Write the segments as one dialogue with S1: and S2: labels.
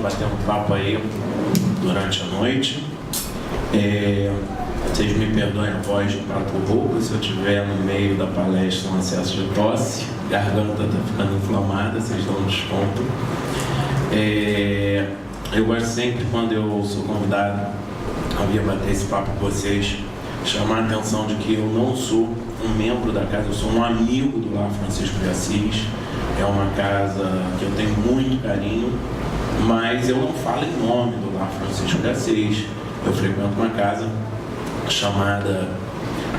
S1: bater um papo aí durante a noite. Vocês me perdoem a voz de papo rouco se eu estiver no meio da palestra um acesso de tosse, garganta está ficando inflamada, vocês dão um desconto. Eu gosto sempre, quando eu sou convidado a vir bater esse papo com vocês, chamar a atenção de que eu não sou um membro da casa, eu sou um amigo do Lar Francisco de Assis. É uma casa que eu tenho muito carinho, mas eu não falo em nome do Lar Francisco de Assis. Eu frequento uma casa chamada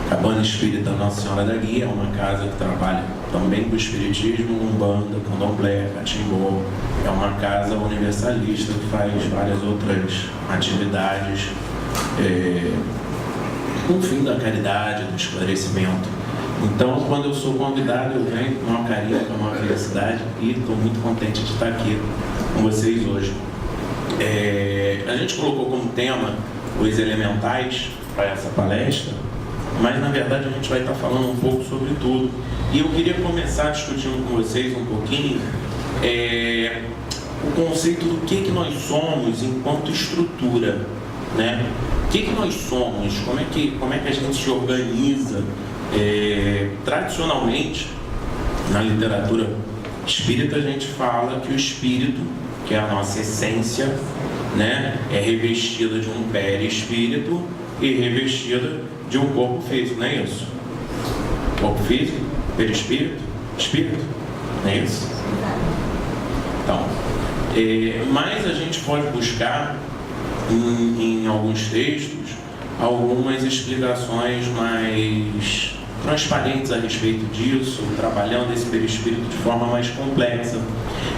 S1: Cabana Espírita Nossa Senhora da Guia, é uma casa que trabalha também com o espiritismo, umbanda, candomblé, catimbó. É uma casa universalista que faz várias outras atividades com o fim da caridade, do esclarecimento. Então, quando eu sou convidado, eu venho com uma carinho, com uma felicidade e estou muito contente de estar aqui com vocês hoje. A gente colocou como tema os elementais para essa palestra, mas na verdade a gente vai estar falando um pouco sobre tudo. E eu queria começar discutindo com vocês um pouquinho o conceito do que nós somos enquanto estrutura, né? O que nós somos, como é que a gente se organiza. Tradicionalmente, na literatura espírita, a gente fala que o espírito, que é a nossa essência, né, é revestida de um perispírito e revestida de um corpo físico, não é isso? Corpo físico, perispírito, espírito, não é isso? Então, mas a gente pode buscar em alguns textos algumas explicações mais transparentes a respeito disso, trabalhando esse perispírito de forma mais complexa.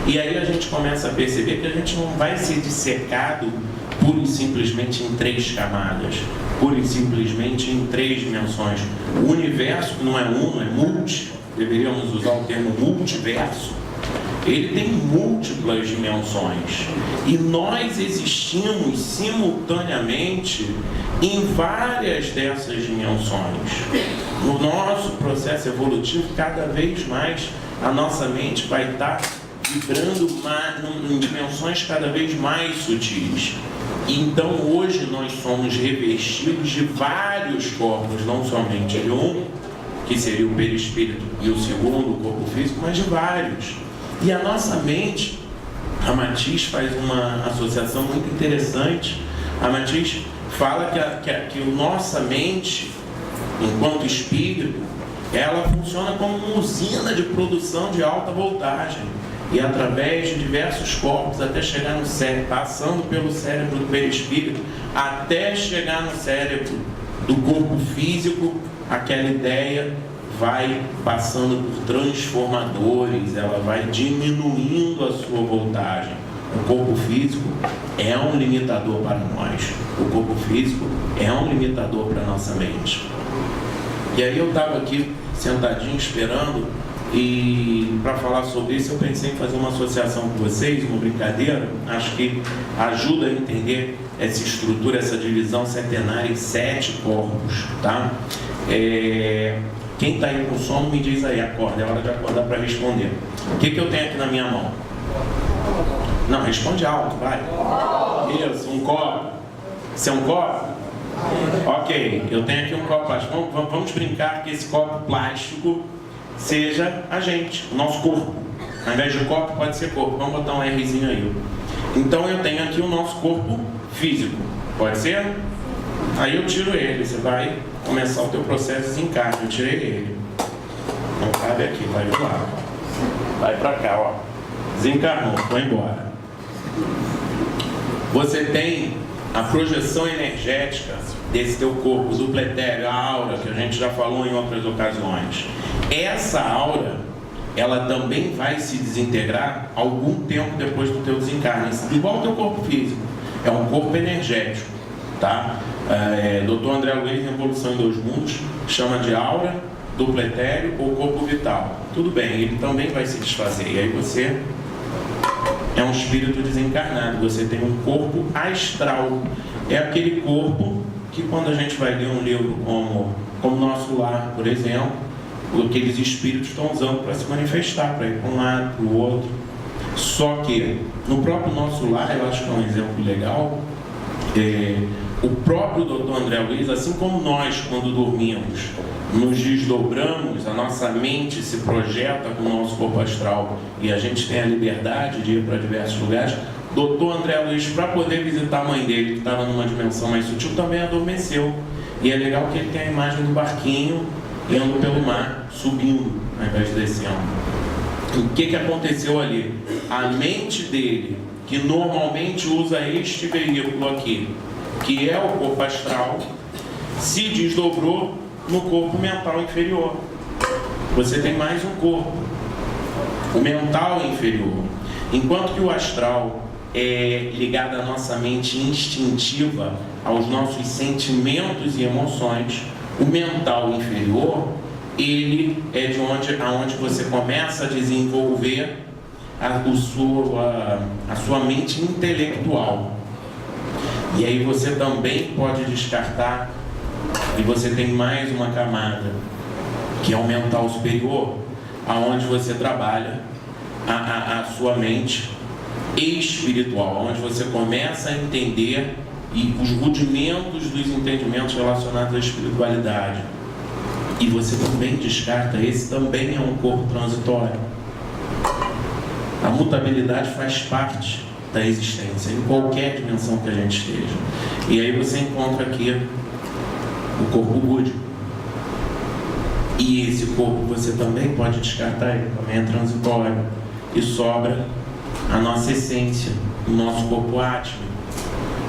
S1: E aí a gente começa a perceber que a gente não vai ser dissecado pura e simplesmente em 3 camadas, pura e simplesmente em 3 dimensões. O universo não é uno, é multi, deveríamos usar o termo multiverso. Ele tem múltiplas dimensões e nós existimos simultaneamente em várias dessas dimensões. No nosso processo evolutivo, cada vez mais a nossa mente vai estar vibrando em dimensões cada vez mais sutis. Então hoje nós somos revestidos de vários corpos, não somente de um, que seria o perispírito, e o segundo, o corpo físico, mas de vários. E a nossa mente, a Matiz faz uma associação muito interessante. A Matiz fala que a nossa mente, enquanto espírito, ela funciona como uma usina de produção de alta voltagem. E através de diversos corpos, até chegar no cérebro, passando pelo cérebro do perispírito, até chegar no cérebro do corpo físico, aquela ideia vai passando por transformadores, ela vai diminuindo a sua voltagem. O corpo físico é um limitador para nós. O corpo físico é um limitador para a nossa mente. E aí eu estava aqui sentadinho esperando, e para falar sobre isso eu pensei em fazer uma associação com vocês, uma brincadeira. Acho que ajuda a entender essa estrutura, essa divisão centenária em 7 corpos, tá? Quem está aí com sono, me diz aí, acorda, é hora de acordar para responder. O que eu tenho aqui na minha mão? Não, responde alto, vai. Isso, um copo. Isso é um copo? Ok, eu tenho aqui um copo plástico. Vamos brincar que esse copo plástico seja a gente, o nosso corpo. Ao invés de copo, pode ser corpo. Vamos botar um Rzinho aí. Então eu tenho aqui o nosso corpo físico. Pode ser? Aí eu tiro ele, você vai começar o teu processo de desencarne. Eu tirei ele. Não cabe aqui, vai do lado. Vai pra cá, ó. Desencarnou, foi embora. Você tem a projeção energética desse teu corpo, do pletério, a aura, que a gente já falou em outras ocasiões. Essa aura, ela também vai se desintegrar algum tempo depois do teu desencarne, igual ao teu corpo físico. É um corpo energético, tá? Dr. André Luiz, em Evolução em 2 Mundos, chama de aura, duplo etéreo ou corpo vital. Tudo bem, ele também vai se desfazer. E aí você é um espírito desencarnado, você tem um corpo astral. É aquele corpo que, quando a gente vai ler um livro como Nosso Lar, por exemplo, aqueles espíritos estão usando para se manifestar, para ir para um lado, para o outro. Só que no próprio nosso lar, eu acho que é um exemplo legal, o próprio Dr. André Luiz, assim como nós, quando dormimos, nos desdobramos, a nossa mente se projeta com o nosso corpo astral e a gente tem a liberdade de ir para diversos lugares, Dr. André Luiz, para poder visitar a mãe dele, que estava numa dimensão mais sutil, também adormeceu. E é legal que ele tem a imagem do barquinho indo pelo mar, subindo, ao invés de descendo. O que aconteceu ali? A mente dele, que normalmente usa este veículo aqui, que é o corpo astral, se desdobrou no corpo mental inferior. Você tem mais um corpo, o mental inferior. Enquanto que o astral é ligado à nossa mente instintiva, aos nossos sentimentos e emoções, o mental inferior, ele é de aonde você começa a desenvolver a sua mente intelectual. E aí você também pode descartar, e você tem mais uma camada, que é o mental superior, aonde você trabalha a sua mente espiritual, onde você começa a entender os rudimentos dos entendimentos relacionados à espiritualidade. E você também descarta, esse também é um corpo transitório. A mutabilidade faz parte da existência, em qualquer dimensão que a gente esteja. E aí você encontra aqui o corpo búdico. E esse corpo você também pode descartar, ele também é transitório. E sobra a nossa essência, o nosso corpo átmico,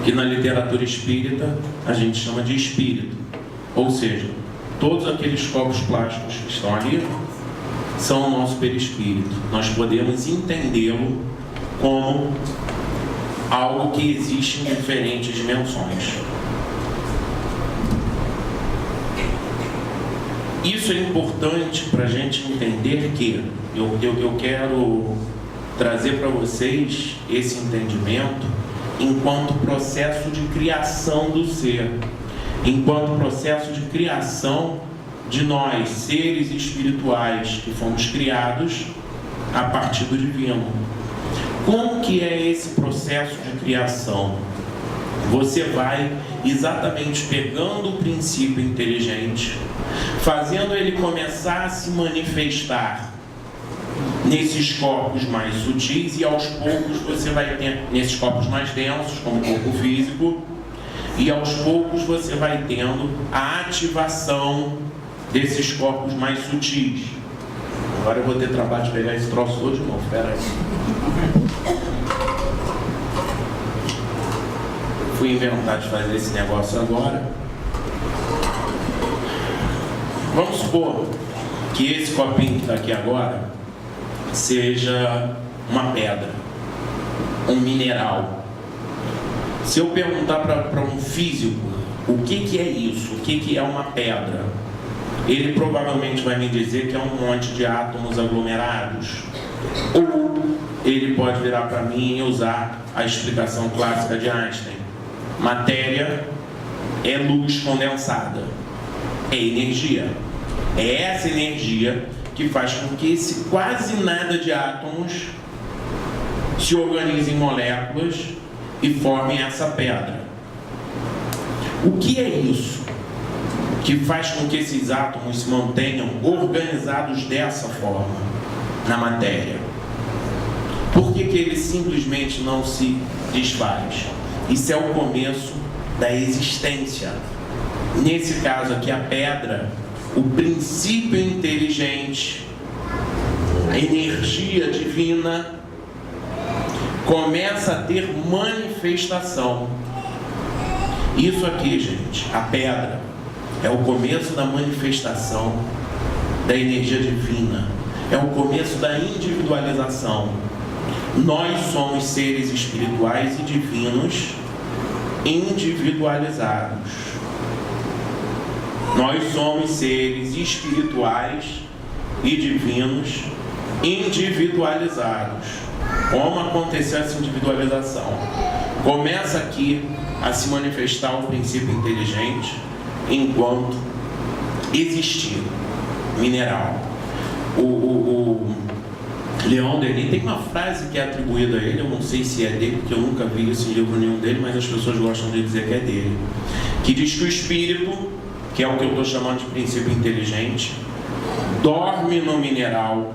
S1: que na literatura espírita a gente chama de espírito. Ou seja, todos aqueles corpos plásticos que estão ali são o nosso perispírito. Nós podemos entendê-lo como algo que existe em diferentes dimensões. Isso é importante para a gente entender que eu quero trazer para vocês esse entendimento enquanto processo de criação do ser, enquanto processo de criação de nós, seres espirituais que fomos criados a partir do divino. Como que é esse processo de criação? Você vai exatamente pegando o princípio inteligente, fazendo ele começar a se manifestar nesses corpos mais sutis, e aos poucos você vai ter nesses corpos mais densos, como o corpo físico, e aos poucos você vai tendo a ativação desses corpos mais sutis. Agora eu vou ter trabalho de pegar esse troço todo de novo, espera aí. Fui inventar de fazer esse negócio agora. Vamos supor que esse copinho que está aqui agora seja uma pedra, um mineral. Se eu perguntar para um físico o que é isso, o que é uma pedra, ele provavelmente vai me dizer que é um monte de átomos aglomerados. Ou ele pode virar para mim e usar a explicação clássica de Einstein: matéria é luz condensada, é energia. É essa energia que faz com que esse quase nada de átomos se organizem em moléculas e formem essa pedra. O que é isso que faz com que esses átomos se mantenham organizados dessa forma na matéria? Por que ele simplesmente não se desfaz? Isso é o começo da existência. Nesse caso aqui, a pedra, o princípio inteligente, a energia divina, começa a ter manifestação. Isso aqui, gente, a pedra, é o começo da manifestação da energia divina. É o começo da individualização. Nós somos seres espirituais e divinos individualizados. Nós somos seres espirituais e divinos individualizados. Como aconteceu essa individualização? Começa aqui a se manifestar o princípio inteligente enquanto existir mineral. Leon Denis tem uma frase que é atribuída a ele, eu não sei se é dele, porque eu nunca vi esse livro nenhum dele, mas as pessoas gostam de dizer que é dele, que diz que o espírito, que é o que eu estou chamando de princípio inteligente, dorme no mineral,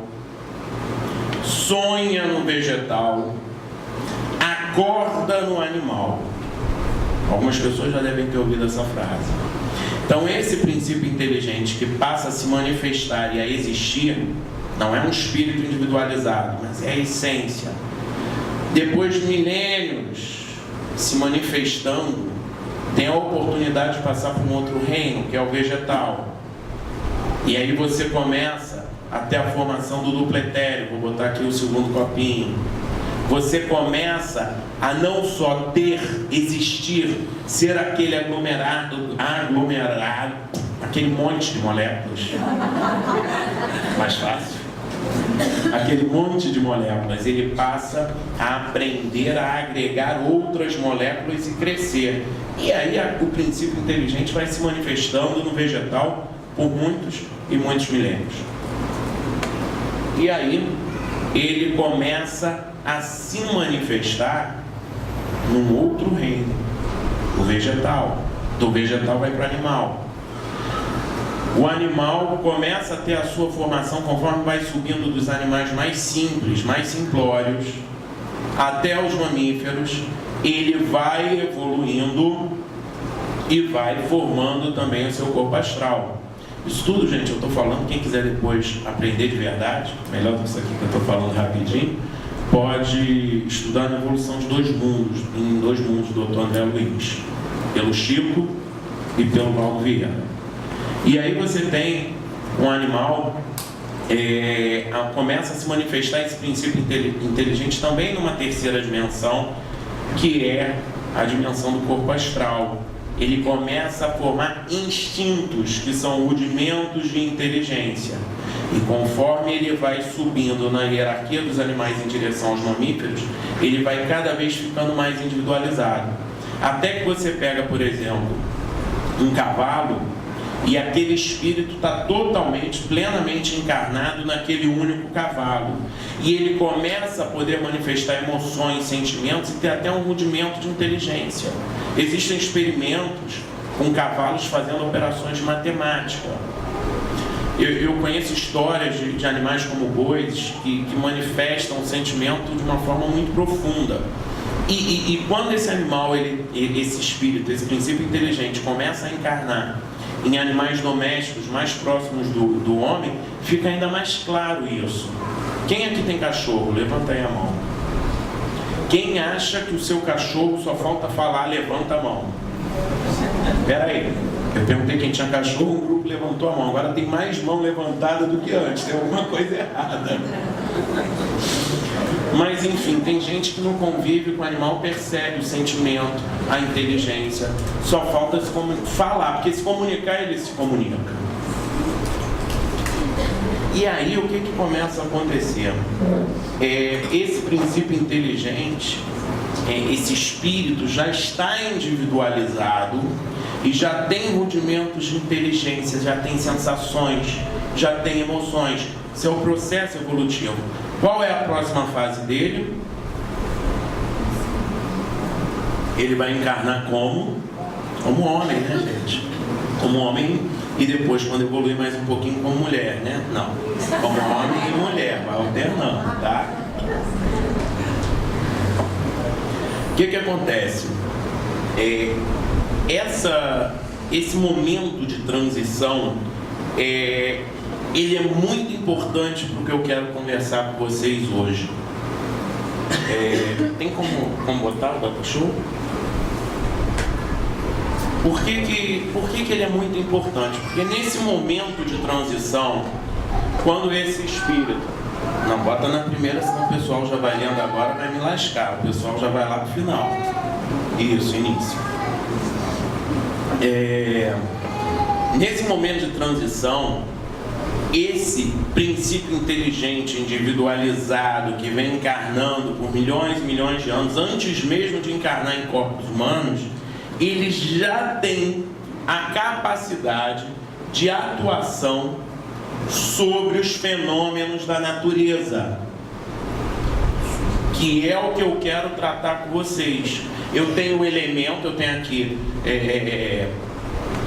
S1: sonha no vegetal, acorda no animal. Algumas pessoas já devem ter ouvido essa frase. Então esse princípio inteligente que passa a se manifestar e a existir, não é um espírito individualizado, mas é a essência. Depois de milênios se manifestando, tem a oportunidade de passar para um outro reino, que é o vegetal. E aí você começa até a formação do duplo etéreo. Vou botar aqui o segundo copinho. Você começa a não só existir, ser aquele aglomerado, aquele monte de moléculas. Mais fácil. Aquele monte de moléculas, ele passa a aprender a agregar outras moléculas e crescer. E aí o princípio inteligente vai se manifestando no vegetal por muitos e muitos milênios. E aí ele começa a se manifestar num outro reino, o vegetal. Do vegetal vai para o animal. O animal começa a ter a sua formação conforme vai subindo dos animais mais simples, mais simplórios, até os mamíferos. Ele vai evoluindo e vai formando também o seu corpo astral. Isso tudo, gente, eu estou falando, quem quiser depois aprender de verdade, melhor do que isso aqui que eu estou falando rapidinho, pode estudar na evolução de dois mundos, em dois mundos do Dr. André Luiz, pelo Chico e pelo Paulo Vieira. E aí você tem um animal, começa a se manifestar esse princípio inteligente também numa terceira dimensão, que é a dimensão do corpo astral. Ele começa a formar instintos, que são rudimentos de inteligência. E conforme ele vai subindo na hierarquia dos animais em direção aos mamíferos, ele vai cada vez ficando mais individualizado. Até que você pega, por exemplo, um cavalo, e aquele espírito está totalmente, plenamente encarnado naquele único cavalo. E ele começa a poder manifestar emoções, sentimentos e ter até um rudimento de inteligência. Existem experimentos com cavalos fazendo operações de matemática. Eu conheço histórias de animais como bois que manifestam o sentimento de uma forma muito profunda. E quando esse animal, esse espírito, esse princípio inteligente começa a encarnar em animais domésticos mais próximos do homem, fica ainda mais claro isso. Quem aqui tem cachorro? Levanta aí a mão. Quem acha que o seu cachorro só falta falar, levanta a mão. Espera aí, eu perguntei quem tinha cachorro, um grupo levantou a mão. Agora tem mais mão levantada do que antes, tem alguma coisa errada. Mas enfim, tem gente que não convive com o animal, percebe o sentimento, a inteligência. Só falta falar, porque se comunicar, ele se comunica. E aí o que começa a acontecer? Esse princípio inteligente, esse espírito já está individualizado e já tem rudimentos de inteligência, já tem sensações, já tem emoções. Isso é o processo evolutivo. Qual é a próxima fase dele? Ele vai encarnar como homem, né, gente? Como homem, e depois, quando evoluir mais um pouquinho, como mulher, né? Não, como homem e mulher, vai alternando, tá? O que acontece? Esse momento de transição, ele é muito importante para o que eu quero conversar com vocês hoje. Tem como botar o data show? Por que ele é muito importante? Porque nesse momento de transição, quando esse espírito... Não, bota na primeira, senão o pessoal já vai lendo agora, vai me lascar. O pessoal já vai lá para o final. Isso, início. Nesse momento de transição, esse princípio inteligente, individualizado, que vem encarnando por milhões e milhões de anos, antes mesmo de encarnar em corpos humanos, ele já tem a capacidade de atuação sobre os fenômenos da natureza. que é o que eu quero tratar com vocês. Eu tenho o elemento, eu tenho aqui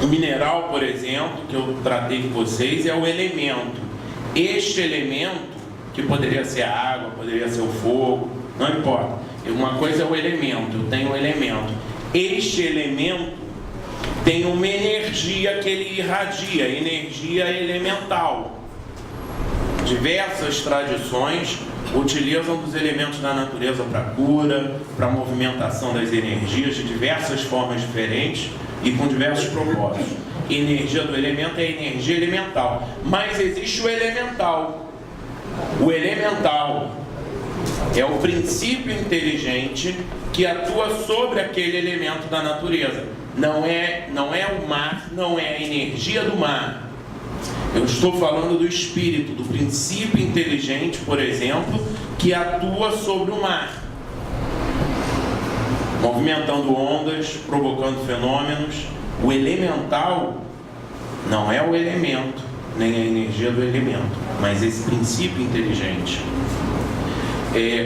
S1: o mineral, por exemplo, que eu tratei com vocês, é o elemento. Este elemento, que poderia ser a água, poderia ser o fogo, não importa. Uma coisa é o elemento, eu tenho o elemento. Este elemento tem uma energia que ele irradia, energia elemental. Diversas tradições utilizam dos elementos da natureza para cura, para movimentação das energias de diversas formas diferentes e com diversos propósitos. Energia do elemento é energia elemental, mas existe o elemental. O elemental é o princípio inteligente que atua sobre aquele elemento da natureza. Não é o mar, não é a energia do mar. Eu estou falando do espírito, do princípio inteligente, por exemplo, que atua sobre o mar, movimentando ondas, provocando fenômenos. O elemental não é o elemento, nem a energia do elemento, mas esse princípio inteligente.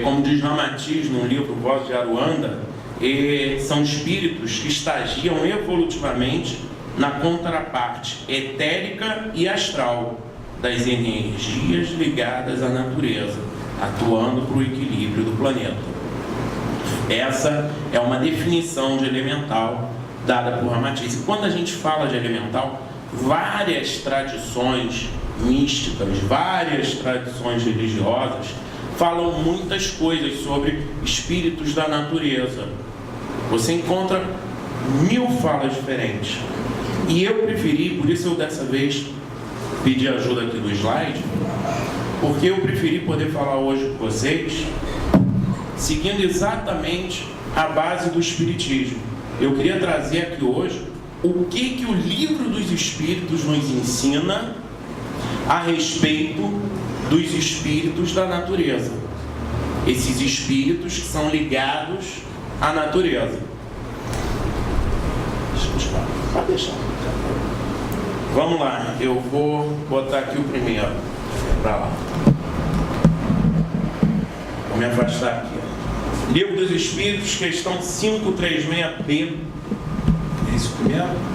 S1: Como diz Ramatiz no livro Voz de Aruanda, são espíritos que estagiam evolutivamente na contraparte etérica e astral das energias ligadas à natureza, atuando para o equilíbrio do planeta. Essa é uma definição de elemental dada por Ramatiz. E quando a gente fala de elemental, várias tradições místicas, várias tradições religiosas falam muitas coisas sobre espíritos da natureza. Você encontra 1000 falas diferentes. E eu preferi, por isso eu dessa vez pedi ajuda aqui do slide, porque eu preferi poder falar hoje com vocês seguindo exatamente a base do Espiritismo. Eu queria trazer aqui hoje o que o livro dos Espíritos nos ensina a respeito dos espíritos da natureza. Esses espíritos que são ligados à natureza. Pode deixar. Vamos lá, eu vou botar aqui o primeiro. Para lá. Vou me afastar aqui. Livro dos Espíritos, questão 536B. É isso primeiro?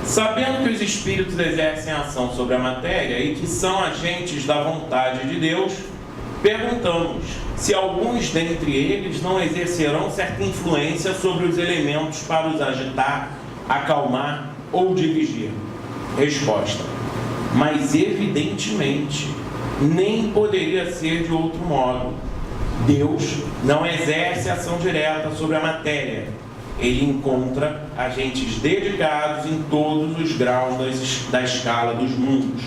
S1: Sabendo que os espíritos exercem ação sobre a matéria e que são agentes da vontade de Deus, perguntamos se alguns dentre eles não exercerão certa influência sobre os elementos para os agitar, acalmar ou dirigir. Resposta: mas evidentemente nem poderia ser de outro modo. Deus não exerce ação direta sobre a matéria. Ele encontra agentes dedicados em todos os graus da escala dos mundos.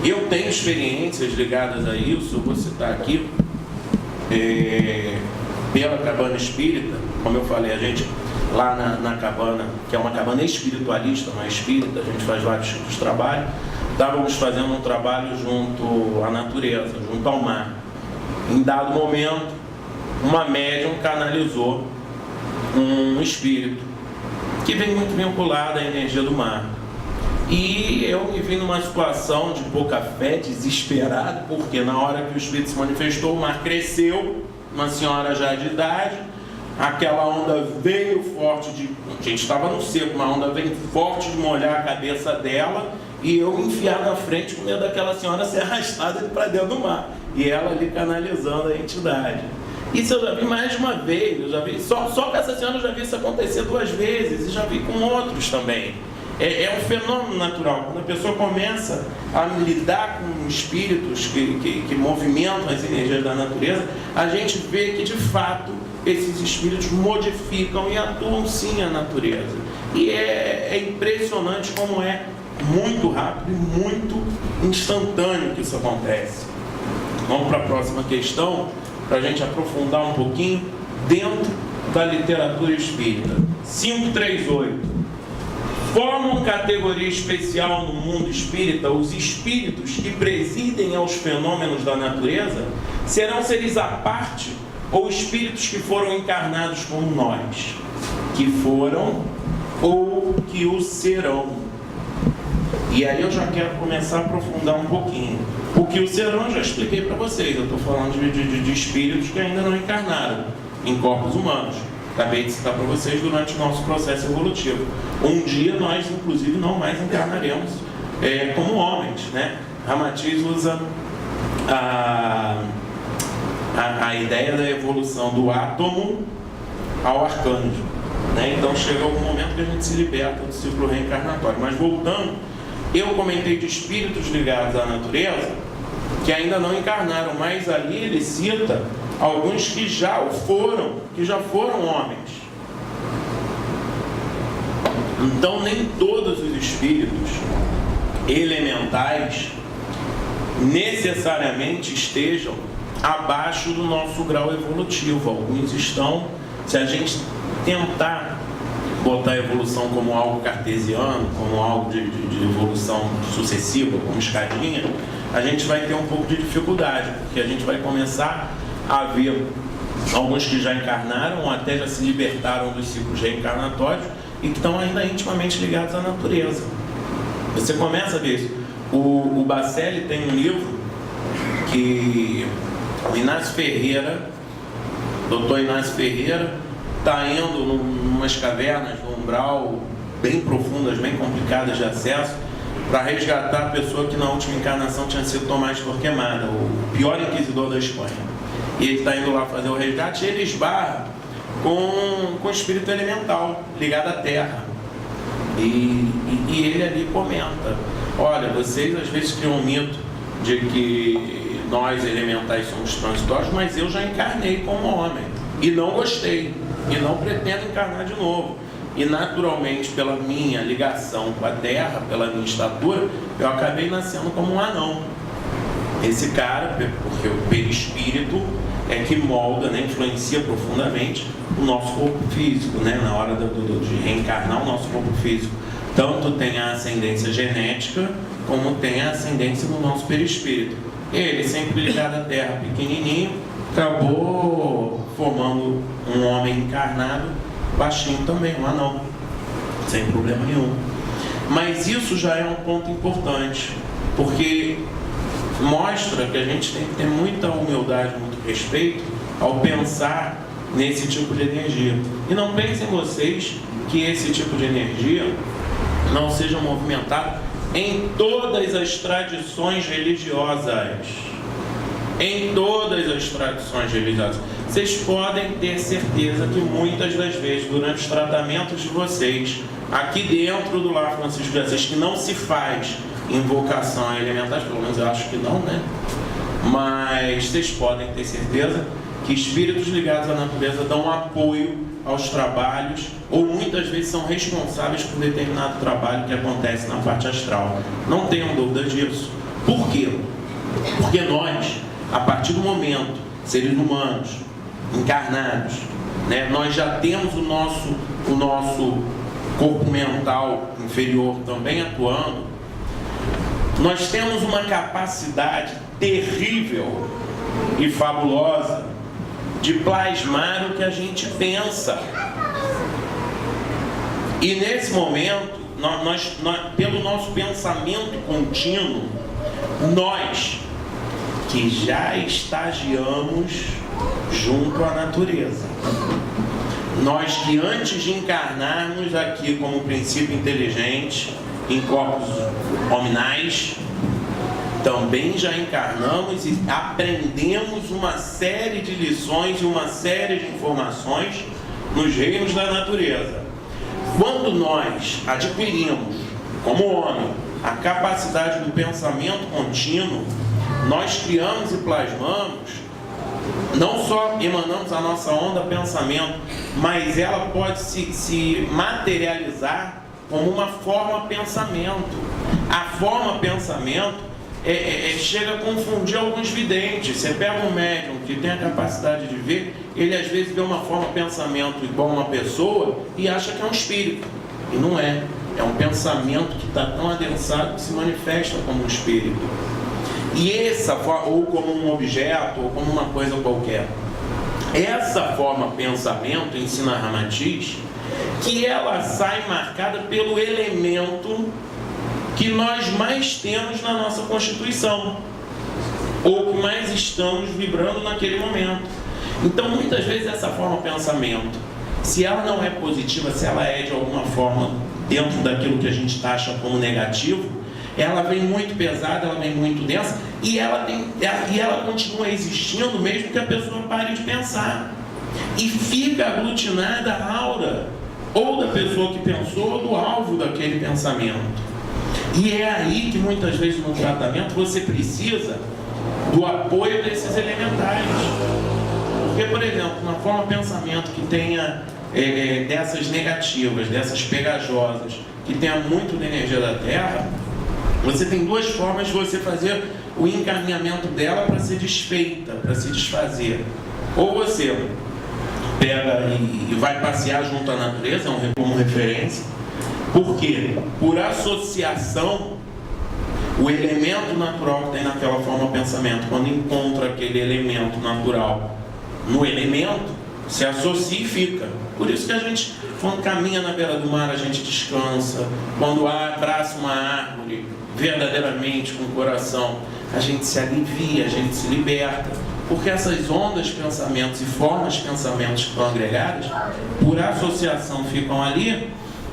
S1: Eu tenho experiências ligadas a isso, eu vou citar aqui, pela cabana espírita. Como eu falei, a gente lá na cabana, que é uma cabana espiritualista, não é espírita, a gente faz vários tipos de trabalho. Estávamos fazendo um trabalho junto à natureza, junto ao mar. Em dado momento, uma médium canalizou um espírito que vem muito vinculado à energia do mar. E eu me vi numa situação de pouca fé, desesperado, porque na hora que o espírito se manifestou, o mar cresceu, uma senhora já de idade, aquela onda veio forte a gente estava no seco, uma onda veio forte de molhar a cabeça dela, e eu enfiar na frente com medo daquela senhora ser arrastada para dentro do mar, e ela ali canalizando a entidade. Isso eu já vi mais de uma vez, eu já vi, só com essa senhora eu já vi isso acontecer 2 vezes, e já vi com outros também. É um fenômeno natural. Quando a pessoa começa a lidar com espíritos que movimentam as energias da natureza, a gente vê que de fato esses espíritos modificam e atuam sim a natureza. E é impressionante como é muito rápido e muito instantâneo que isso acontece. Vamos para a próxima questão, para a gente aprofundar um pouquinho dentro da literatura espírita. 538. Formam categoria especial no mundo espírita os espíritos que presidem aos fenômenos da natureza? Serão seres à parte ou espíritos que foram encarnados como nós? Que foram ou que o serão? E aí eu já quero começar a aprofundar um pouquinho. Porque o serão eu já expliquei para vocês. Eu estou falando de espíritos que ainda não encarnaram em corpos humanos. Acabei de citar para vocês durante o nosso processo evolutivo. Um dia nós, inclusive, não mais encarnaremos como homens, né? Ramatiz usa a ideia da evolução do átomo ao arcanjo, né? Então chega algum momento que a gente se liberta do ciclo reencarnatório. Mas voltando, eu comentei de espíritos ligados à natureza que ainda não encarnaram, mas ali ele cita alguns que já foram homens. Então nem todos os espíritos elementais necessariamente estejam abaixo do nosso grau evolutivo. Alguns estão, se a gente tentar botar a evolução como algo cartesiano, como algo de evolução sucessiva, como escadinha, a gente vai ter um pouco de dificuldade, porque a gente vai começar a ver alguns que já encarnaram ou até já se libertaram dos ciclos reencarnatórios e que estão ainda intimamente ligados à natureza. Você começa a ver isso. O Bacelli tem um livro que o Inácio Ferreira, Dr. Inácio Ferreira, está indo em umas cavernas no umbral bem profundas, bem complicadas de acesso, para resgatar a pessoa que na última encarnação tinha sido Tomás Torquemada, o pior inquisidor da Espanha. E ele está indo lá fazer o resgate e ele esbarra com o espírito elemental ligado à terra. E ele ali comenta: olha, vocês às vezes criam um mito de que nós elementais somos transitórios, mas eu já encarnei como homem e não gostei e não pretendo encarnar de novo. E naturalmente, pela minha ligação com a terra, pela minha estatura, eu acabei nascendo como um anão. Esse cara, porque o perispírito é que molda, né, influencia profundamente o nosso corpo físico, né, na hora de reencarnar o nosso corpo físico. Tanto tem a ascendência genética, como tem a ascendência no nosso perispírito. Ele, sempre ligado à terra, pequenininho, acabou formando um homem encarnado, baixinho também, um anão, sem problema nenhum. Mas isso já é um ponto importante, porque mostra que a gente tem que ter muita humildade, muito respeito ao pensar nesse tipo de energia. E não pensem vocês que esse tipo de energia não seja movimentado em todas as tradições religiosas. Em todas as tradições religiosas. Vocês podem ter certeza que muitas das vezes, durante os tratamentos de vocês, aqui dentro do Lar Francisco de Assis, que não se faz invocação a elementais, pelo menos eu acho que não, né? Mas vocês podem ter certeza que espíritos ligados à natureza dão apoio aos trabalhos, ou muitas vezes são responsáveis por determinado trabalho que acontece na parte astral. Não tenham dúvida disso. Por quê? Porque nós, a partir do momento, seres humanos, encarnados, né, nós já temos o nosso corpo mental inferior também atuando. Nós temos uma capacidade terrível e fabulosa de plasmar o que a gente pensa. E nesse momento, nós, pelo nosso pensamento contínuo, nós que já estagiamos junto à natureza, nós que antes de encarnarmos aqui como princípio inteligente em corpos hominais, também já encarnamos e aprendemos uma série de lições e uma série de informações nos reinos da natureza. Quando nós adquirimos, como homem, a capacidade do pensamento contínuo, nós criamos e plasmamos, não só emanamos a nossa onda pensamento, mas ela pode se materializar como uma forma pensamento. A forma pensamento chega a confundir alguns videntes. Você pega um médium que tem a capacidade de ver, ele às vezes vê uma forma pensamento igual a uma pessoa e acha que é um espírito, e não é. É um pensamento que está tão adensado que se manifesta como um espírito. E essa forma, ou como um objeto, ou como uma coisa qualquer. Essa forma pensamento, ensina Ramatiz, que ela sai marcada pelo elemento que nós mais temos na nossa Constituição, ou que mais estamos vibrando naquele momento. Então, muitas vezes, essa forma de pensamento, se ela não é positiva, se ela é de alguma forma dentro daquilo que a gente taxa como negativo, ela vem muito pesada, ela vem muito densa, e ela continua existindo mesmo que a pessoa pare de pensar. E fica aglutinada a aura, ou da pessoa que pensou, ou do alvo daquele pensamento. E é aí que muitas vezes no tratamento você precisa do apoio desses elementares. Porque, por exemplo, na forma de pensamento que tenha dessas negativas, dessas pegajosas, que tenha muito da energia da Terra, você tem duas formas de você fazer o encaminhamento dela para ser desfeita, para se desfazer. Ou você pega e vai passear junto à natureza, como referência, porque por associação, o elemento natural que tem naquela forma de pensamento, quando encontra aquele elemento natural no elemento, se associa e fica. Por isso que a gente, quando caminha na beira do mar, a gente descansa. Quando abraça uma árvore, verdadeiramente com o coração, a gente se alivia, a gente se liberta. Porque essas ondas de pensamentos e formas de pensamentos que estão agregadas, por associação ficam ali,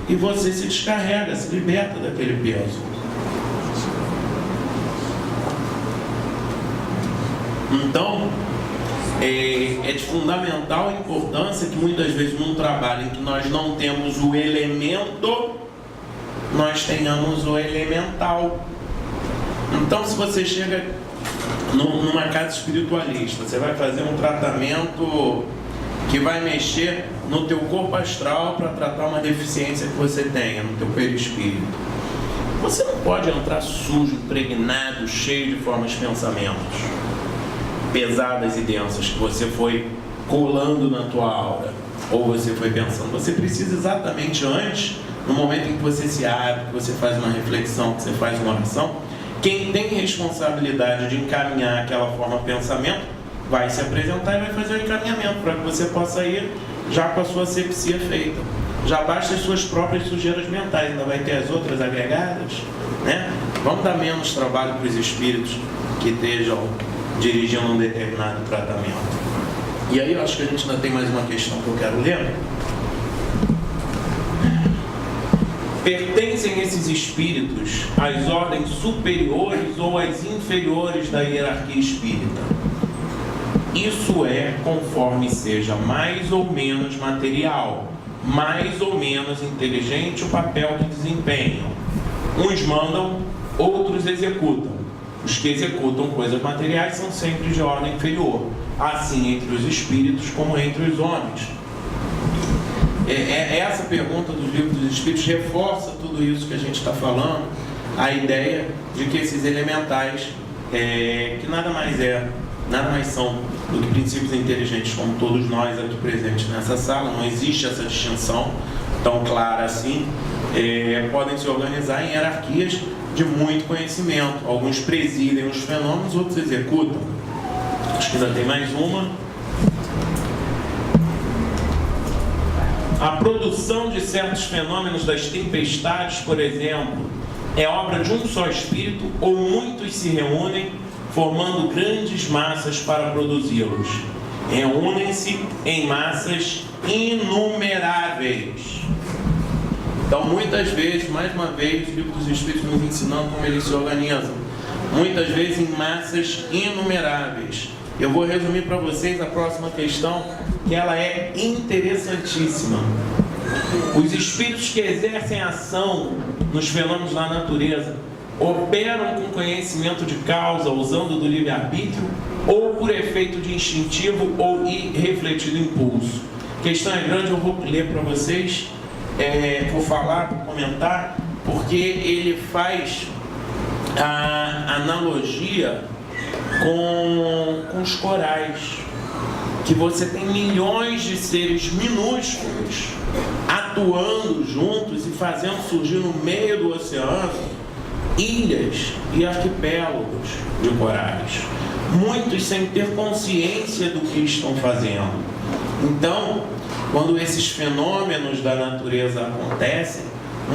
S1: e você se descarrega, se liberta daquele peso. Então, é de fundamental importância que muitas vezes num trabalho em que nós não temos o elemento, nós tenhamos o elemental. Então, se você chega numa casa espiritualista, você vai fazer um tratamento que vai mexer no teu corpo astral para tratar uma deficiência que você tenha no teu perispírito. Você não pode entrar sujo, impregnado, cheio de formas de pensamentos pesadas e densas que você foi colando na tua aura, ou você foi pensando. Você precisa exatamente antes, no momento em que você se abre, que você faz uma reflexão, que você faz uma oração, quem tem responsabilidade de encaminhar aquela forma de pensamento vai se apresentar e vai fazer o encaminhamento para que você possa ir já com a sua asepsia feita. Já basta as suas próprias sujeiras mentais, ainda vai ter as outras agregadas, né? Vamos dar menos trabalho para os espíritos que estejam dirigindo um determinado tratamento. E aí eu acho que a gente ainda tem mais uma questão que eu quero ler. Pertencem esses espíritos às ordens superiores ou às inferiores da hierarquia espírita? Isso é conforme seja mais ou menos material, mais ou menos inteligente o papel que desempenham. Uns mandam, outros executam. Os que executam coisas materiais são sempre de ordem inferior, assim entre os espíritos como entre os homens. Essa pergunta dos livros dos espíritos reforça tudo isso que a gente está falando, a ideia de que esses elementais, que nada mais são do que princípios inteligentes, como todos nós aqui presentes nessa sala, não existe essa distinção tão clara assim, podem se organizar em hierarquias de muito conhecimento. Alguns presidem os fenômenos, outros executam. Acho que ainda tem mais uma. A produção de certos fenômenos das tempestades, por exemplo, é obra de um só espírito ou muitos se reúnem formando grandes massas para produzi-los. Reúnem-se em massas inumeráveis. Então, muitas vezes, mais uma vez, o livro dos Espíritos nos ensinando como eles se organizam. Muitas vezes em massas inumeráveis. Eu vou resumir para vocês a próxima questão, que ela é interessantíssima. Os espíritos que exercem ação nos fenômenos da natureza operam com conhecimento de causa, usando do livre-arbítrio, ou por efeito de instintivo ou irrefletido impulso? A questão é grande, eu vou ler para vocês. Vou falar, vou comentar, porque ele faz a analogia com os corais, que você tem milhões de seres minúsculos atuando juntos e fazendo surgir no meio do oceano ilhas e arquipélagos de corais, muitos sem ter consciência do que estão fazendo. Então, quando esses fenômenos da natureza acontecem,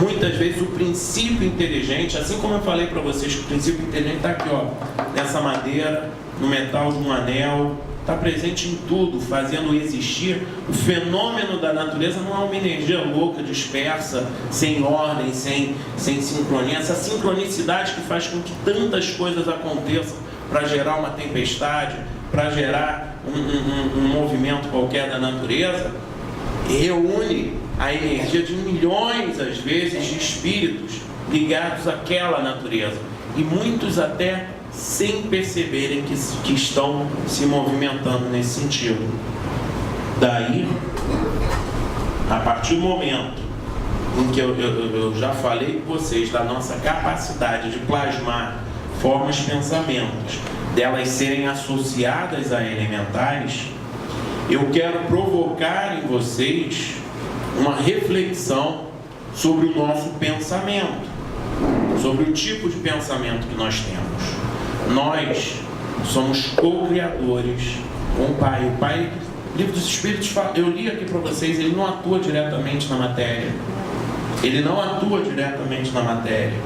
S1: muitas vezes o princípio inteligente, assim como eu falei para vocês que o princípio inteligente está aqui, ó, nessa madeira, no metal de um anel, está presente em tudo, fazendo existir. O fenômeno da natureza não é uma energia louca, dispersa, sem ordem, sem sincronia. Essa sincronicidade que faz com que tantas coisas aconteçam para gerar uma tempestade, para gerar um movimento qualquer da natureza, reúne a energia de milhões, às vezes, de espíritos ligados àquela natureza. E muitos até sem perceberem que estão se movimentando nesse sentido. Daí, a partir do momento em que eu já falei com vocês da nossa capacidade de plasmar formas de pensamentos, delas serem associadas a elementares, eu quero provocar em vocês uma reflexão sobre o nosso pensamento, sobre o tipo de pensamento que nós temos. Nós somos co-criadores com o Pai. O Pai, o Livro dos Espíritos, eu li aqui para vocês, ele não atua diretamente na matéria. Ele não atua diretamente na matéria.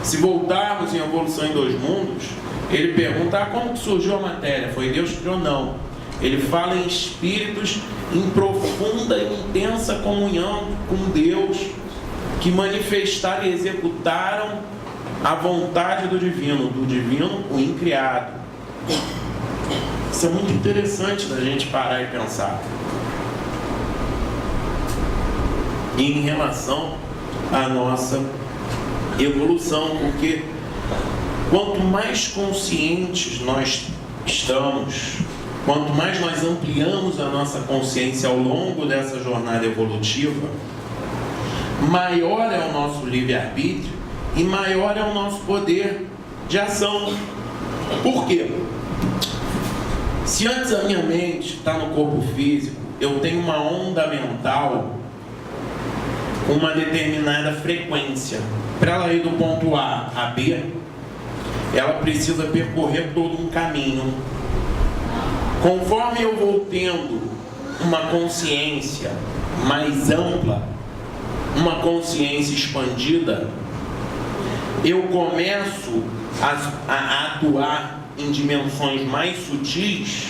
S1: Se voltarmos em Evolução em Dois Mundos, ele pergunta, como que surgiu a matéria? Foi Deus que criou? Não. Ele fala em espíritos em profunda e intensa comunhão com Deus, que manifestaram e executaram a vontade do divino o incriado. Isso é muito interessante da gente parar e pensar. E em relação à nossa evolução, porque quanto mais conscientes nós estamos, quanto mais nós ampliamos a nossa consciência ao longo dessa jornada evolutiva, maior é o nosso livre-arbítrio e maior é o nosso poder de ação. Por quê? Se antes a minha mente está no corpo físico, eu tenho uma onda mental com uma determinada frequência. Para ela ir do ponto A a B, ela precisa percorrer todo um caminho. Conforme eu vou tendo uma consciência mais ampla, uma consciência expandida, eu começo a atuar em dimensões mais sutis.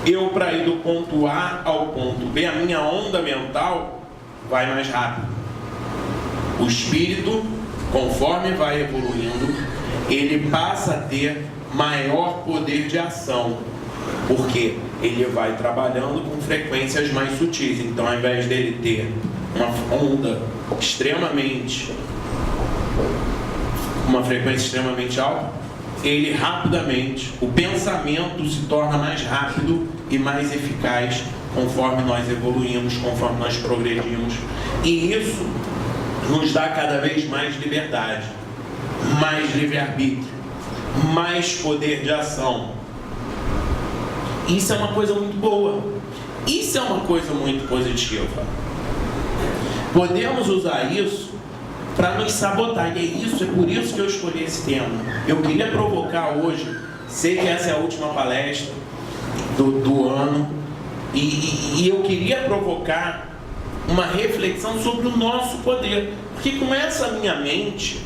S1: Eu, para ir do ponto A ao ponto B, a minha onda mental vai mais rápido. O espírito, conforme vai evoluindo, ele passa a ter maior poder de ação, porque ele vai trabalhando com frequências mais sutis. Então, ao invés dele ter uma frequência extremamente alta, ele rapidamente, o pensamento se torna mais rápido e mais eficaz conforme nós evoluímos, conforme nós progredimos. E isso nos dá cada vez mais liberdade, mais livre-arbítrio, mais poder de ação. Isso é uma coisa muito boa. Isso é uma coisa muito positiva. Podemos usar isso para nos sabotar. E é por isso que eu escolhi esse tema. Eu queria provocar hoje, sei que essa é a última palestra do ano, e eu queria provocar uma reflexão sobre o nosso poder. Porque com essa minha mente,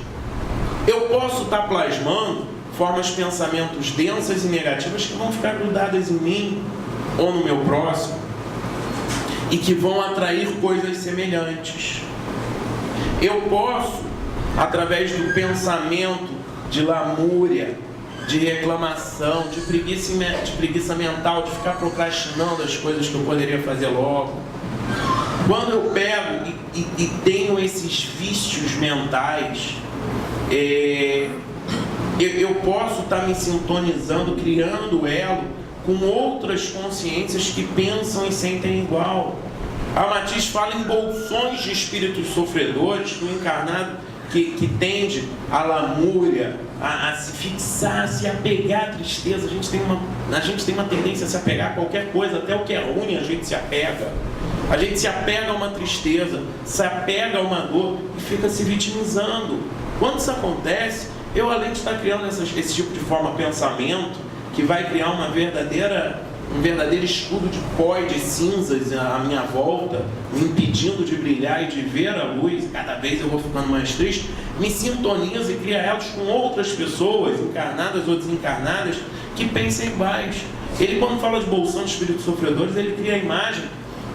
S1: eu posso estar plasmando formas de pensamentos densas e negativas que vão ficar grudadas em mim ou no meu próximo e que vão atrair coisas semelhantes. Eu posso, através do pensamento de lamúria, de reclamação, de preguiça mental, de ficar procrastinando as coisas que eu poderia fazer logo. Quando eu pego e tenho esses vícios mentais, eu posso estar me sintonizando, criando elo com outras consciências que pensam e sentem igual. A Matiz fala em bolsões de espíritos sofredores do encarnado que tende à lamúria, a se fixar, a se apegar à tristeza. A gente tem uma tendência a se apegar a qualquer coisa, até o que é ruim a gente se apega. A gente se apega a uma tristeza, se apega a uma dor e fica se vitimizando. Quando isso acontece, eu, além de estar criando esse tipo de forma de pensamento, que vai criar uma verdadeira um verdadeiro escudo de pó e de cinzas à minha volta, me impedindo de brilhar e de ver a luz, cada vez eu vou ficando mais triste, me sintoniza e cria elos com outras pessoas, encarnadas ou desencarnadas, que pensem iguais. Ele, quando fala de bolsão de espíritos sofredores, ele cria a imagem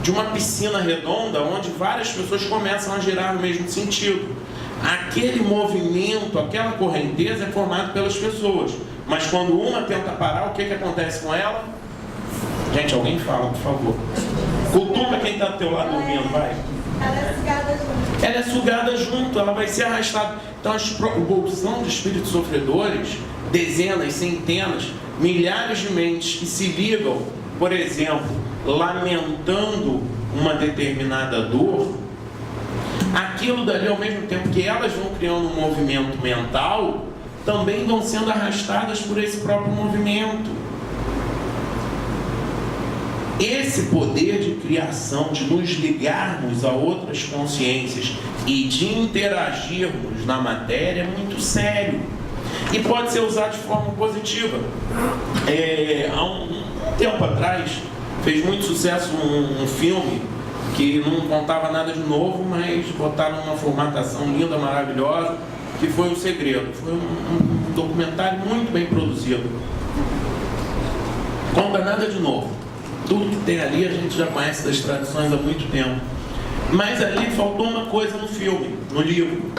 S1: de uma piscina redonda, onde várias pessoas começam a girar no mesmo sentido. Aquele movimento, aquela correnteza é formado pelas pessoas, mas quando uma tenta parar, o que acontece com ela? Gente, alguém fala, por favor. Cutuca quem está do teu lado dormindo, vai.
S2: Ela é sugada junto.
S1: Ela é sugada junto, ela vai ser arrastada. Então, o bolsão de espíritos sofredores, dezenas, centenas, milhares de mentes que se ligam, por exemplo, lamentando uma determinada dor, aquilo dali, ao mesmo tempo que elas vão criando um movimento mental, também vão sendo arrastadas por esse próprio movimento. Esse poder de criação, de nos ligarmos a outras consciências e de interagirmos na matéria é muito sério e pode ser usado de forma positiva. Há um tempo atrás fez muito sucesso um filme que não contava nada de novo, mas botaram uma formatação linda, maravilhosa, que foi O Segredo. Foi um documentário muito bem produzido. Conta nada de novo. Tudo que tem ali a gente já conhece das tradições há muito tempo. Mas ali faltou uma coisa no filme, no livro.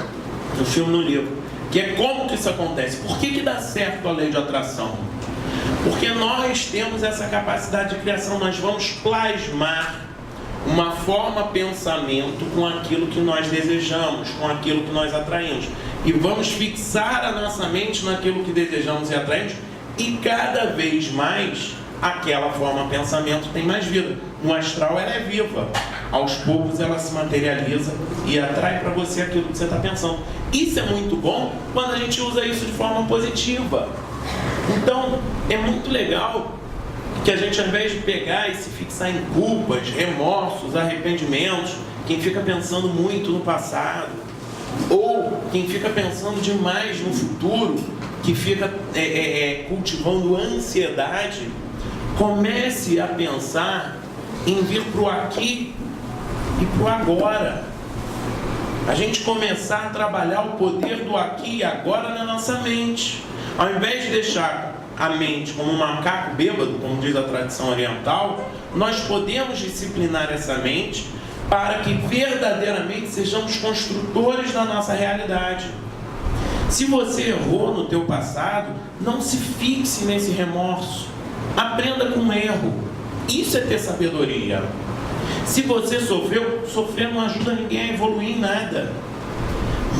S1: No filme, no livro. Que é como que isso acontece. Por que dá certo a lei de atração? Porque nós temos essa capacidade de criação. Nós vamos plasmar uma forma pensamento com aquilo que nós desejamos, com aquilo que nós atraímos. E vamos fixar a nossa mente naquilo que desejamos e atraímos. E cada vez mais aquela forma pensamento tem mais vida. No astral ela é viva. Aos poucos ela se materializa e atrai para você aquilo que você está pensando. Isso é muito bom quando a gente usa isso de forma positiva. Então, é muito legal que a gente, ao invés de pegar e se fixar em culpas, remorsos, arrependimentos, quem fica pensando muito no passado, ou quem fica pensando demais no futuro, que fica cultivando ansiedade, comece a pensar em vir para o aqui e para o agora. A gente começar a trabalhar o poder do aqui e agora na nossa mente. Ao invés de deixar a mente como um macaco bêbado, como diz a tradição oriental, nós podemos disciplinar essa mente para que verdadeiramente sejamos construtores da nossa realidade. Se você errou no teu passado, não se fixe nesse remorso. Aprenda com o erro. Isso é ter sabedoria. Se você sofreu, sofrer não ajuda ninguém a evoluir em nada.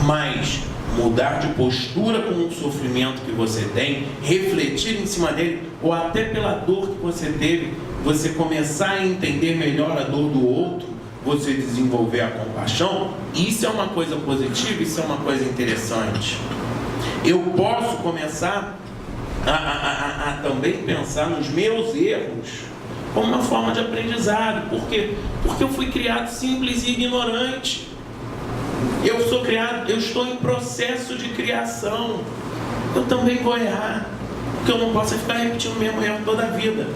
S1: Mas mudar de postura com o sofrimento que você tem, refletir em cima dele, ou até pela dor que você teve, você começar a entender melhor a dor do outro, você desenvolver a compaixão, isso é uma coisa positiva, isso é uma coisa interessante. Eu posso começar a também pensar nos meus erros como uma forma de aprendizado. Por quê? Porque eu fui criado simples e ignorante. Eu sou criado, eu estou em processo de criação. Eu também vou errar, porque eu não posso ficar repetindo o mesmo erro toda a vida.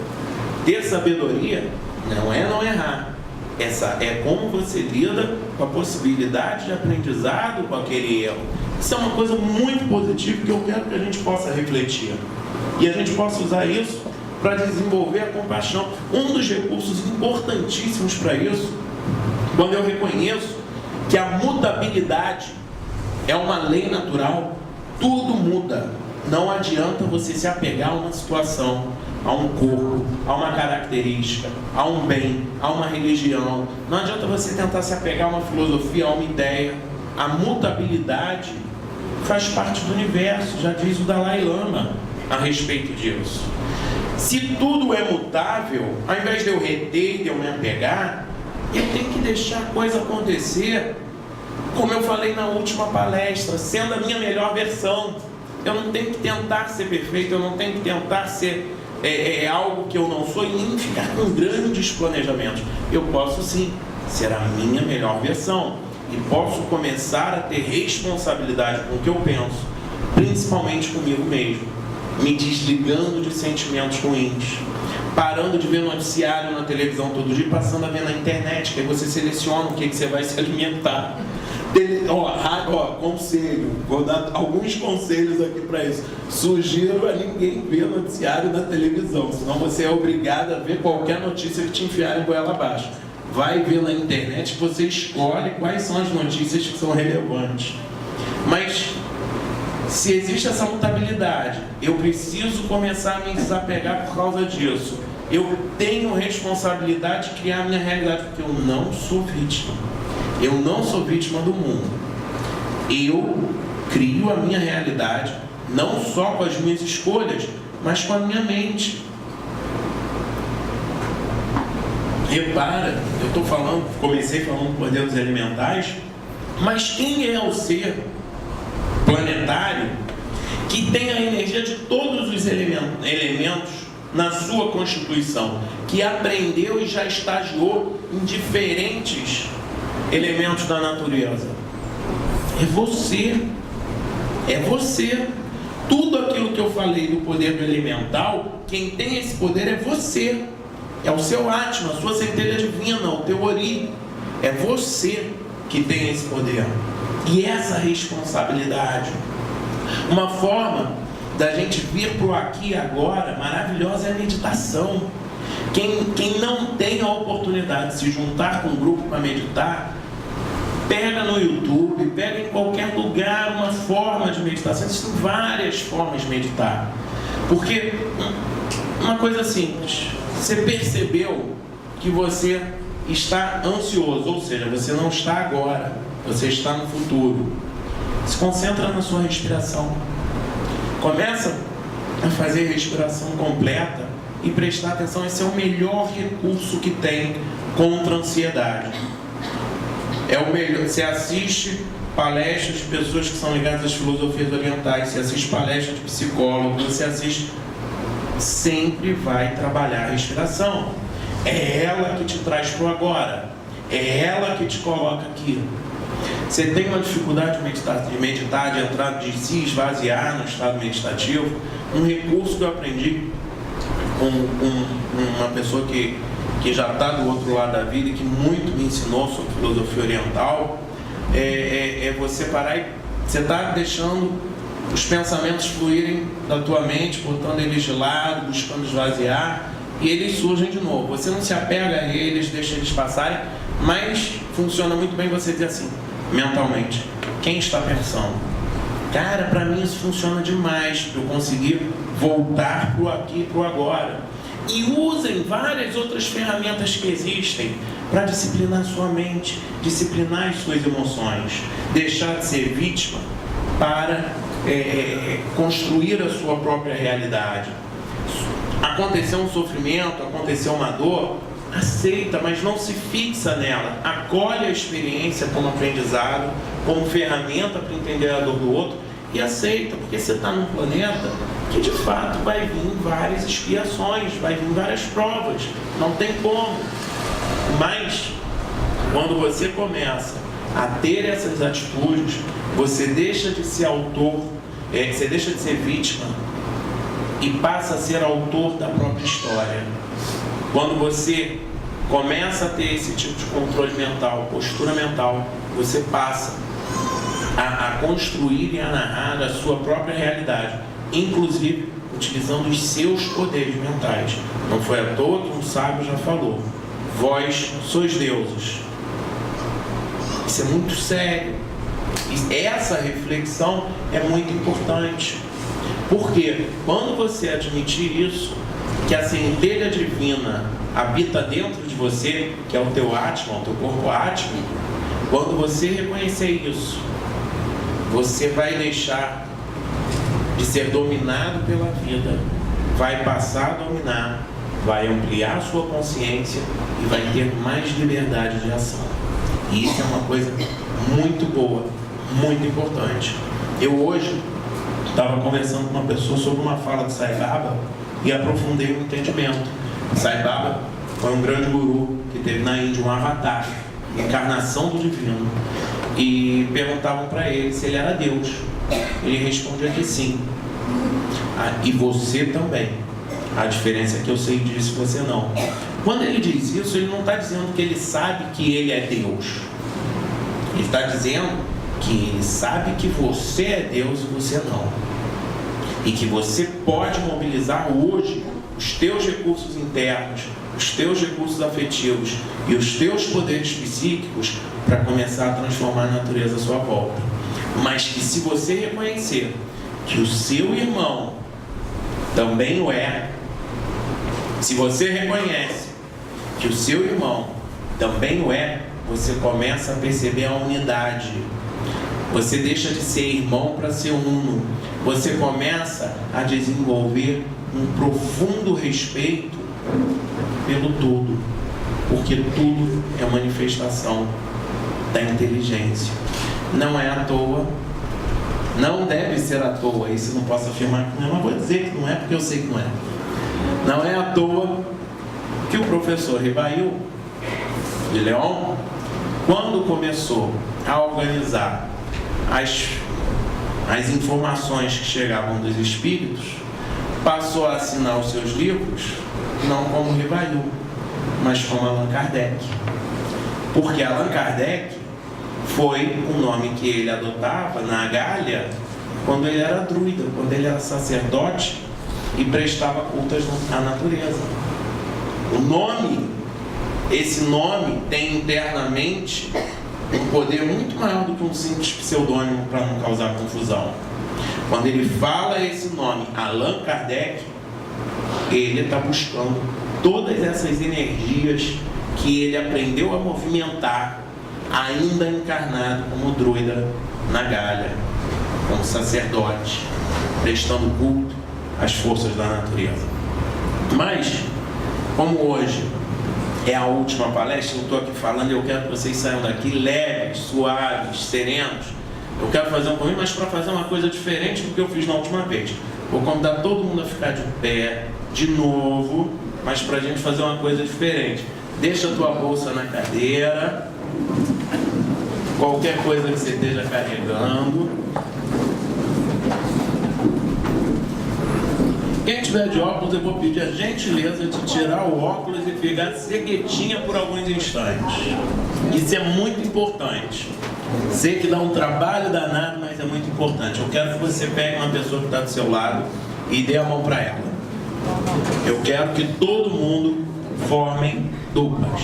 S1: Ter sabedoria não é não errar. Essa é como você lida com a possibilidade de aprendizado com aquele erro. Isso é uma coisa muito positiva que eu quero que a gente possa refletir. E a gente possa usar isso para desenvolver a compaixão. Um dos recursos importantíssimos para isso, quando eu reconheço que a mutabilidade é uma lei natural, tudo muda. Não adianta você se apegar a uma situação, a um corpo, a uma característica, a um bem, a uma religião. Não adianta você tentar se apegar a uma filosofia, a uma ideia. A mutabilidade faz parte do universo, já diz o Dalai Lama a respeito disso. Se tudo é mutável, ao invés de eu reter, de eu me apegar, eu tenho que deixar a coisa acontecer, como eu falei na última palestra, sendo a minha melhor versão. Eu não tenho que tentar ser perfeito, eu não tenho que tentar ser algo que eu não sou e nem ficar com grandes planejamentos. Eu posso sim ser a minha melhor versão e posso começar a ter responsabilidade com o que eu penso, principalmente comigo mesmo. me desligando de sentimentos ruins, parando de ver noticiário na televisão todo dia, passando a ver na internet, que aí você seleciona o que você vai se alimentar. Conselho, vou dar alguns conselhos aqui para isso. Sugiro a ninguém ver noticiário na televisão, senão você é obrigado a ver qualquer notícia que te enfiar em goela abaixo. Vai ver na internet que você escolhe quais são as notícias que são relevantes. Mas se existe essa mutabilidade, eu preciso começar a me desapegar por causa disso. Eu tenho responsabilidade de criar a minha realidade, porque eu não sou vítima. Eu não sou vítima do mundo. Eu crio a minha realidade, não só com as minhas escolhas, mas com a minha mente. Repara, comecei falando do poder dos elementais, mas quem é o ser planetário que tem a energia de todos os elementos na sua constituição, que aprendeu e já estagiou em diferentes elementos da natureza? É você. É você. Tudo aquilo que eu falei do poder do elemental, quem tem esse poder é você. É o seu Atma, a sua centelha divina, o teu Ori. É você que tem esse poder. E essa responsabilidade. Uma forma da gente vir para o aqui e agora maravilhosa é a meditação. Quem não tem a oportunidade de se juntar com um grupo para meditar, pega no YouTube, pega em qualquer lugar uma forma de meditação. Existem várias formas de meditar. Porque uma coisa simples, você percebeu que você está ansioso, ou seja, você não está agora, você está no futuro. Se concentra na sua respiração. Começa a fazer respiração completa e prestar atenção. Esse é o melhor recurso que tem contra a ansiedade. É o melhor. Você assiste palestras de pessoas que são ligadas às filosofias orientais, você assiste palestras de psicólogos, você assiste, sempre vai trabalhar a respiração. É ela que te traz para o agora. É ela que te coloca aqui. Você tem uma dificuldade de meditar, de entrar, de se esvaziar no estado meditativo. Um recurso que eu aprendi com uma pessoa que já está do outro lado da vida e que muito me ensinou sobre filosofia oriental, é você parar e você está deixando os pensamentos fluírem da tua mente, botando eles de lado, buscando esvaziar, e eles surgem de novo. Você não se apega a eles, deixa eles passarem, mas funciona muito bem você dizer assim, mentalmente, quem está pensando? Cara, para mim isso funciona demais, para eu conseguir voltar para o aqui e para o agora. E usem várias outras ferramentas que existem para disciplinar sua mente, disciplinar as suas emoções, deixar de ser vítima para construir a sua própria realidade. Aconteceu um sofrimento, aconteceu uma dor, aceita, mas não se fixa nela. Acolhe a experiência como aprendizado, como ferramenta para entender a dor do outro e aceita, porque você está num planeta que de fato vai vir várias expiações, vai vir várias provas, não tem como. Mas quando você começa a ter essas atitudes, você deixa de ser autor, você deixa de ser vítima e passa a ser autor da própria história. Quando você começa a ter esse tipo de controle mental, postura mental, você passa a construir e a narrar a sua própria realidade, inclusive utilizando os seus poderes mentais. Não foi à toa que um sábio já falou: vós sois deuses. Isso é muito sério. E essa reflexão é muito importante. Porque quando você admitir isso, que a centelha divina habita dentro de você, que é o teu Atma, o teu corpo átmico, quando você reconhecer isso, você vai deixar de ser dominado pela vida, vai passar a dominar, vai ampliar a sua consciência e vai ter mais liberdade de ação. E isso é uma coisa muito boa, muito importante. Eu hoje estava conversando com uma pessoa sobre uma fala de Sai Baba e aprofundei o entendimento. Sai Baba foi um grande guru que teve na Índia, um avatar, encarnação do divino, e perguntavam para ele se ele era Deus. Ele respondia que sim. E você também. A diferença é que eu sei disso e você não. Quando ele diz isso, ele não está dizendo que ele sabe que ele é Deus. Ele está dizendo que ele sabe que você é Deus e você não. E que você pode mobilizar hoje os teus recursos internos, os teus recursos afetivos e os teus poderes psíquicos para começar a transformar a natureza à sua volta. Mas que se você reconhecer que o seu irmão também o é, se você reconhece que o seu irmão também o é, você começa a perceber a unidade. Você deixa de ser irmão para ser uno. Você começa a desenvolver um profundo respeito pelo todo, porque tudo é manifestação da inteligência. Não é à toa, não deve ser à toa, isso eu não posso afirmar que não é, mas vou dizer que não é porque eu sei que não é. Não é à toa que o professor Rivail de León, quando começou a organizar as informações que chegavam dos espíritos, passou a assinar os seus livros não como Rivail, mas como Allan Kardec. Porque Allan Kardec foi o nome que ele adotava na Gália quando ele era druida, quando ele era sacerdote e prestava cultos à natureza. O nome, esse nome tem internamente um poder muito maior do que um simples pseudônimo para não causar confusão. Quando ele fala esse nome, Allan Kardec, ele está buscando todas essas energias que ele aprendeu a movimentar, ainda encarnado como druida na Gália, como sacerdote, prestando culto às forças da natureza. Mas, como hoje é a última palestra, eu estou aqui falando e eu quero que vocês saiam daqui leves, suaves, serenos. Eu quero fazer um convite, mas para fazer uma coisa diferente do que eu fiz na última vez. Vou convidar todo mundo a ficar de pé, de novo, mas para a gente fazer uma coisa diferente. Deixa a tua bolsa na cadeira, qualquer coisa que você esteja carregando. Quem tiver de óculos, eu vou pedir a gentileza de tirar o óculos e ficar ceguetinha por alguns instantes. Isso é muito importante. Sei que dá um trabalho danado, mas é muito importante. Eu quero que você pegue uma pessoa que está do seu lado e dê a mão para ela. Eu quero que todo mundo formem duplas.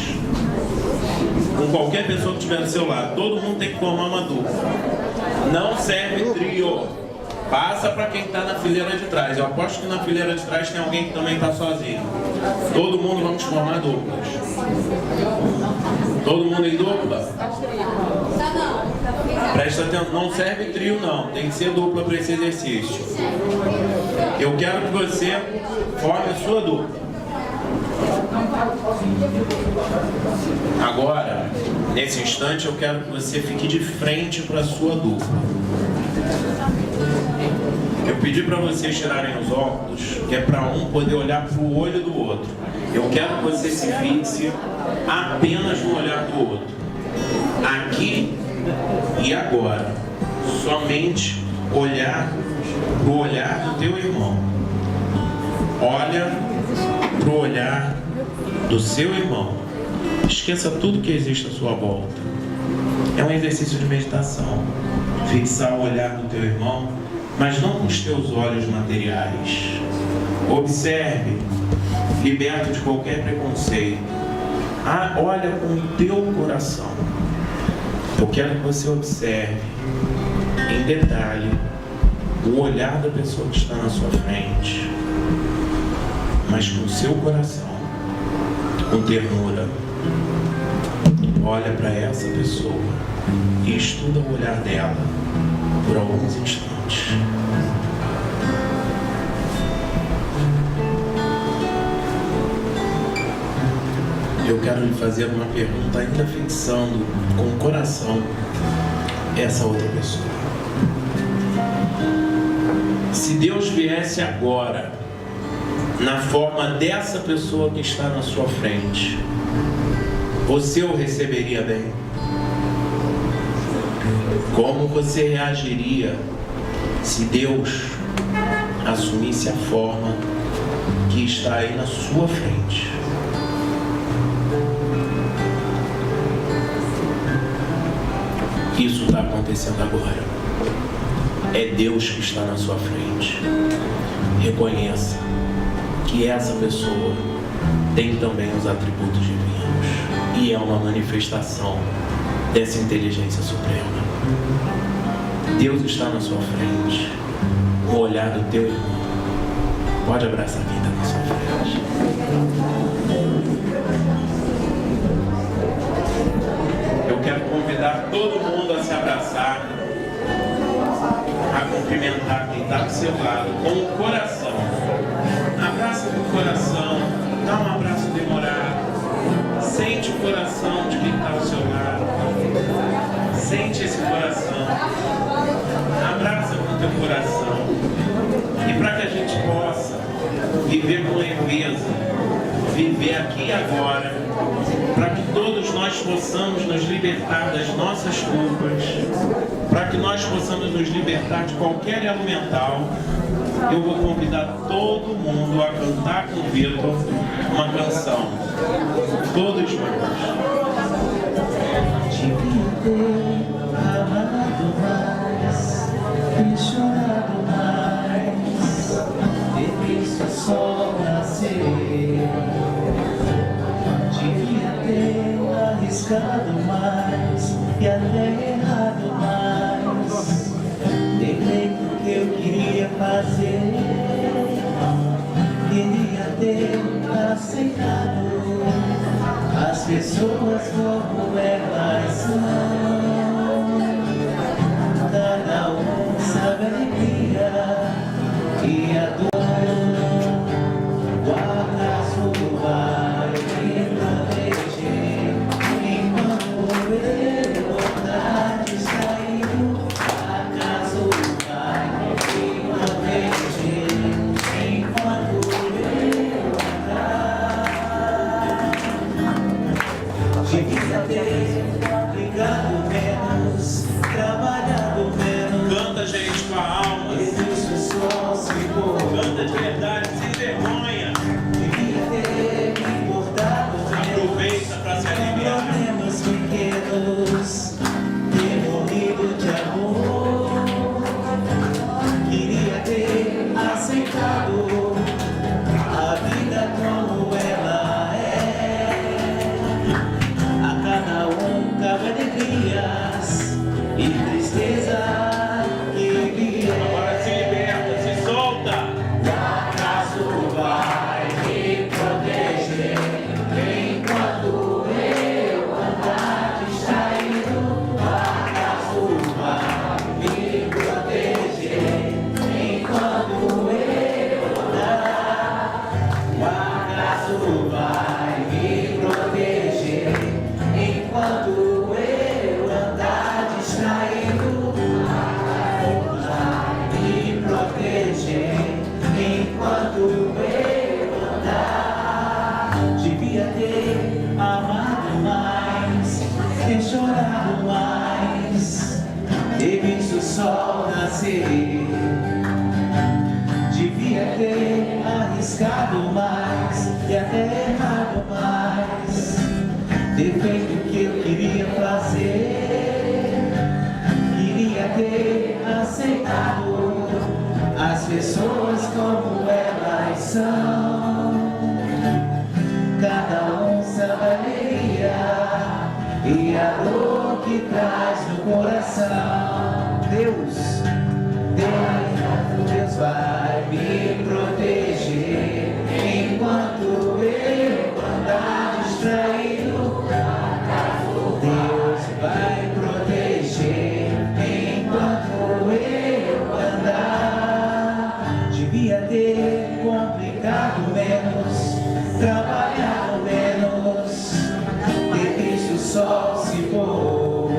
S1: Com qualquer pessoa que estiver do seu lado, todo mundo tem que formar uma dupla. Não serve trio. Passa para quem está na fileira de trás. Eu aposto que na fileira de trás tem alguém que também está sozinho. Todo mundo vamos formar duplas. Todo mundo em dupla? Presta atenção, não serve trio não, tem que ser dupla para esse exercício. Eu quero que você forme a sua dupla. Agora, nesse instante, eu quero que você fique de frente para a sua dupla. Eu pedi para vocês tirarem os óculos, que é para um poder olhar para o olho do outro. Eu quero que você se fixe apenas no olhar do outro. Aqui e agora. Somente olhar para o olhar do teu irmão. Olha para o olhar do seu irmão. Esqueça tudo que existe à sua volta. É um exercício de meditação. Fixar o olhar do teu irmão, mas não com os teus olhos materiais. Observe, liberto de qualquer preconceito. Olha com o teu coração. Eu quero que você observe, em detalhe, o olhar da pessoa que está na sua frente, mas com o seu coração, com ternura. Olha para essa pessoa e estuda o olhar dela por alguns instantes. Eu quero lhe fazer uma pergunta, ainda fixando com o coração essa outra pessoa. Se Deus viesse agora, na forma dessa pessoa que está na sua frente, você o receberia bem? Como você reagiria se Deus assumisse a forma que está aí na sua frente. Isso está acontecendo agora. É Deus que está na sua frente. Reconheça que essa pessoa tem também os atributos divinos e é uma manifestação dessa inteligência suprema. Deus está na sua frente. O olhar do teu irmão. Pode abraçar quem está na sua frente. Eu quero convidar todo mundo a se abraçar, a cumprimentar quem está do seu lado com o coração. Abraça do coração, dá um abraço demorado. Sente o coração de quem está ao seu lado. Sente esse coração. Abraça com o teu coração. E para que a gente possa viver com leveza, viver aqui e agora, para que todos nós possamos nos libertar das nossas culpas, para que nós possamos nos libertar de qualquer elo mental, eu vou convidar todo mundo a cantar com o Vitor uma canção. Todos juntos.
S3: Devia ter amado mais, ter chorado mais, ter visto o sol nascer. Devia ter arriscado mais e até errado mais, ter feito o que eu queria fazer. Queria ter aceitado as pessoas como elas são. Cada um sabe a alegria e a dor. O acaso vai me proteger enquanto eu voltar distraído. O acaso vai me proteger enquanto eu andar. Devia ter ligado menos, trabalhado menos.
S1: Canta, gente, com a alma.
S3: Existe o sol se pôr.
S1: Canta de verdade, sem vergonha.
S3: Devia ter me importado menos.
S1: Aproveita para se aliviar.
S3: Problemas pequenos, ter morrido de amor. Queria ter aceitado a vida como ela é. A cada um cabe alegrias e tristeza que vier.
S1: Agora se liberta, se solta.
S3: O acaso vai me proteger enquanto eu andar distraído. O acaso vai me proteger enquanto eu andar. O acaso vai me proteger enquanto eu andar distraído. Vai me proteger enquanto eu andar. Devia ter amado mais, ter chorado mais, ter visto o sol nascer. Devia ter arriscado mais e até errado mais, ter feito o que eu queria fazer. Queria ter aceitado as pessoas como elas são. Cada um sabe a alegria e a dor que traz no coração. Deus vai me proteger enquanto eu andar distraído. Deus vai proteger enquanto eu andar. Devia ter complicado menos, trabalhado menos, ter visto o sol se pôr.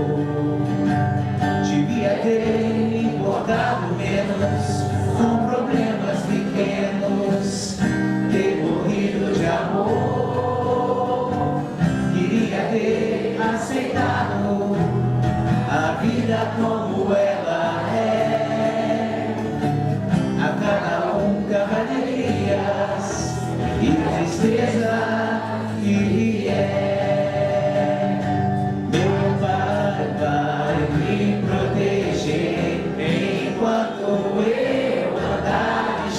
S3: Devia ter importado menos com problemas pequenos, ter morrido de amor. Queria ter aceitado a vida como ela é. A cada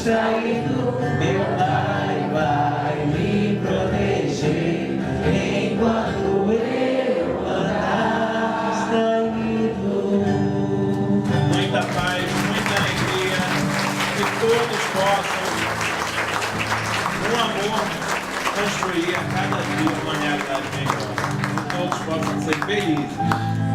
S3: distraído, meu Pai vai me proteger enquanto eu andar distraído.
S1: Muita paz, muita alegria, que todos possam, com amor, construir a cada dia uma realidade melhor. Que todos possam ser felizes.